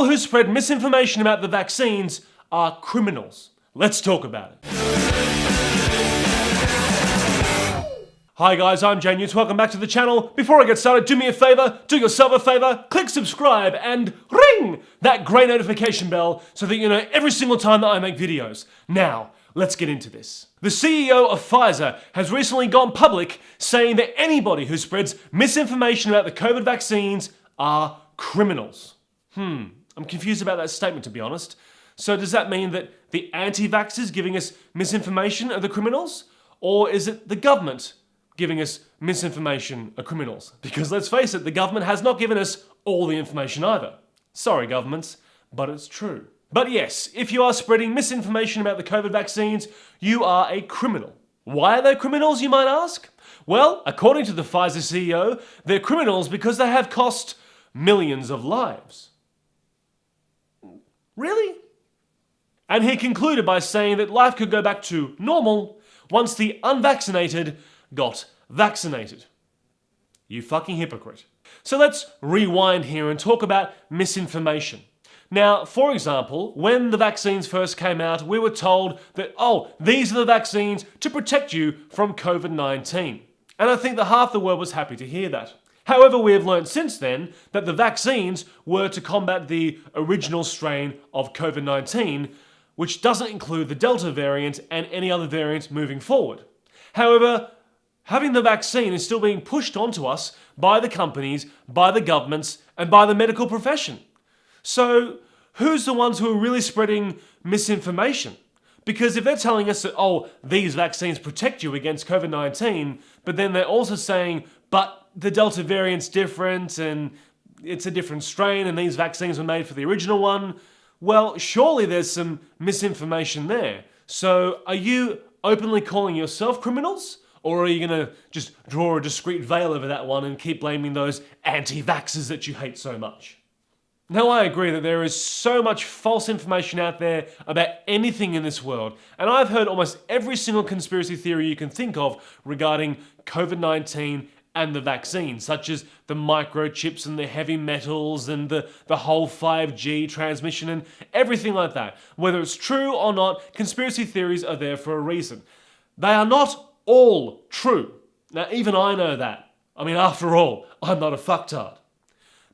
people who spread misinformation about the vaccines are criminals. Let's talk about it. Hi guys, I'm JNewtz. Welcome back to the channel. Before I get started, do me a favor, do yourself a favor, click subscribe and ring that grey notification bell so that you know every single time that I make videos. Now, let's get into this. The CEO of Pfizer has recently gone public saying that anybody who spreads misinformation about the COVID vaccines are criminals. I'm confused about that statement, to be honest. So does that mean that the anti-vaxxers giving us misinformation are the criminals? Or is it the government giving us misinformation are criminals? Because let's face it, the government has not given us all the information either. Sorry, governments, but it's true. But yes, if you are spreading misinformation about the COVID vaccines, you are a criminal. Why are they criminals, you might ask? Well, according to the Pfizer CEO, they're criminals because they have cost millions of lives. Really? And he concluded by saying that life could go back to normal once the unvaccinated got vaccinated. You fucking hypocrite. So let's rewind here and talk about misinformation. Now, for example, when the vaccines first came out, we were told that, these are the vaccines to protect you from COVID-19. And I think that half the world was happy to hear that. However, we have learned since then that the vaccines were to combat the original strain of COVID-19, which doesn't include the Delta variant and any other variant moving forward. However, having the vaccine is still being pushed onto us by the companies, by the governments, and by the medical profession. So, who's the ones who are really spreading misinformation? Because if they're telling us that, these vaccines protect you against COVID-19, but then they're also saying, but the Delta variant's different and it's a different strain and these vaccines were made for the original one, well, surely there's some misinformation there. So, are you openly calling yourself criminals? Or are you going to just draw a discreet veil over that one and keep blaming those anti-vaxxers that you hate so much? Now, I agree that there is so much false information out there about anything in this world, and I've heard almost every single conspiracy theory you can think of regarding COVID-19 and the vaccine, such as the microchips and the heavy metals and the whole 5G transmission and everything like that. Whether it's true or not, conspiracy theories are there for a reason. They are not all true. Now, even I know that. I mean, after all, I'm not a fucktard.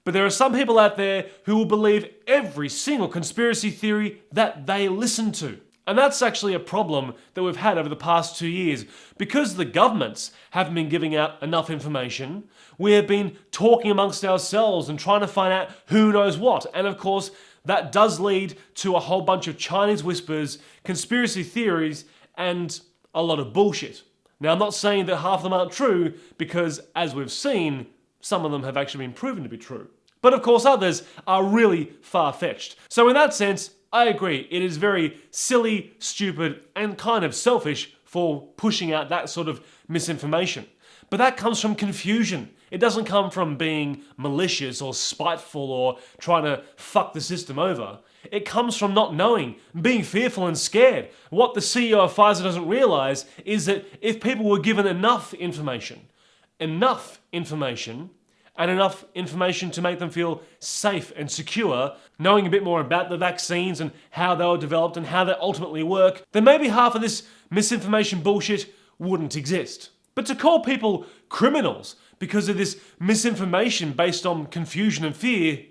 But there are some people out there who will believe every single conspiracy theory that they listen to. And that's actually a problem that we've had over the past 2 years. Because the governments haven't been giving out enough information, we have been talking amongst ourselves and trying to find out who knows what. And of course, that does lead to a whole bunch of Chinese whispers, conspiracy theories, and a lot of bullshit. Now, I'm not saying that half of them aren't true, because as we've seen, some of them have actually been proven to be true. But of course, others are really far-fetched. So in that sense, I agree. It is very silly, stupid, and kind of selfish for pushing out that sort of misinformation. But that comes from confusion. It doesn't come from being malicious or spiteful or trying to fuck the system over. It comes from not knowing, being fearful and scared. What the CEO of Pfizer doesn't realize is that if people were given enough information, and enough information to make them feel safe and secure, knowing a bit more about the vaccines and how they were developed and how they ultimately work, then maybe half of this misinformation bullshit wouldn't exist. But to call people criminals because of this misinformation based on confusion and fear,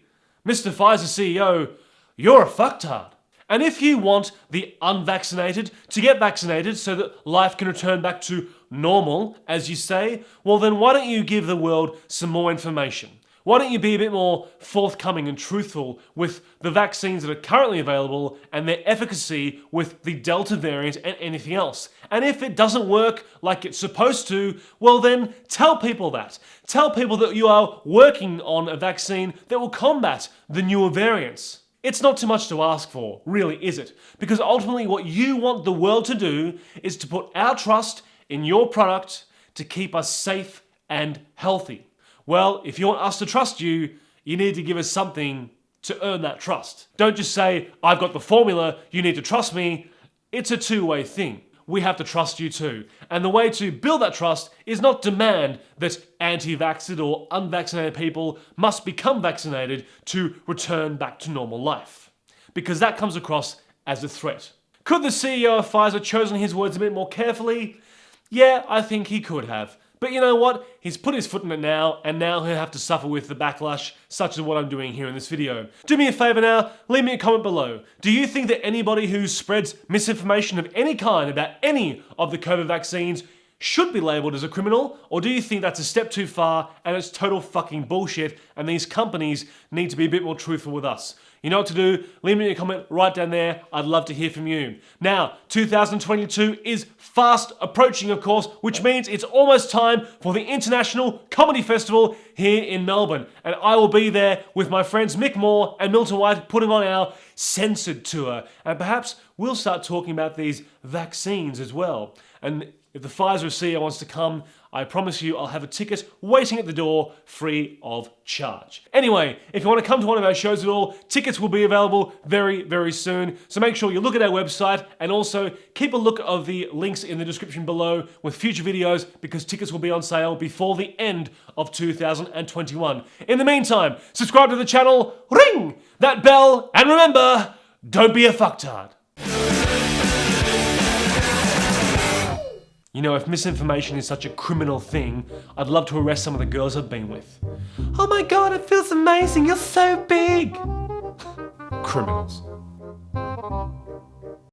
Mr. Pfizer CEO, you're a fucktard. And if you want the unvaccinated to get vaccinated so that life can return back to normal, as you say, well then why don't you give the world some more information? Why don't you be a bit more forthcoming and truthful with the vaccines that are currently available and their efficacy with the Delta variant and anything else? And if it doesn't work like it's supposed to, well then tell people that. Tell people that you are working on a vaccine that will combat the newer variants. It's not too much to ask for, really, is it? Because ultimately what you want the world to do is to put our trust in your product to keep us safe and healthy. Well, if you want us to trust you, you need to give us something to earn that trust. Don't just say, I've got the formula, you need to trust me. It's a two-way thing. we have to trust you too. And the way to build that trust is not demand that anti-vaxxed or unvaccinated people must become vaccinated to return back to normal life, because that comes across as a threat. Could the CEO of Pfizer chosen his words a bit more carefully? Yeah, I think he could have. But you know what? He's put his foot in it now, and now he'll have to suffer with the backlash, such as what I'm doing here in this video. Do me a favor now, leave me a comment below. Do you think that anybody who spreads misinformation of any kind about any of the COVID vaccines should be labelled as a criminal? Or do you think that's a step too far and it's total fucking bullshit and these companies need to be a bit more truthful with us? You know what to do, leave me a comment right down there, I'd love to hear from you. Now, 2022 is fast approaching of course, which means it's almost time for the International Comedy Festival here in Melbourne. And I will be there with my friends Mick Moore and Milton White putting on our Censored tour. And perhaps we'll start talking about these vaccines as well. And if the Pfizer CEO wants to come, I promise you I'll have a ticket waiting at the door free of charge. Anyway, if you want to come to one of our shows at all, tickets will be available very, very soon. So make sure you look at our website and also keep a look of the links in the description below with future videos because tickets will be on sale before the end of 2021. In the meantime, subscribe to the channel, ring that bell, and remember, don't be a fucktard. You know, if misinformation is such a criminal thing, I'd love to arrest some of the girls I've been with. Oh my god, it feels amazing, you're so big! Criminals.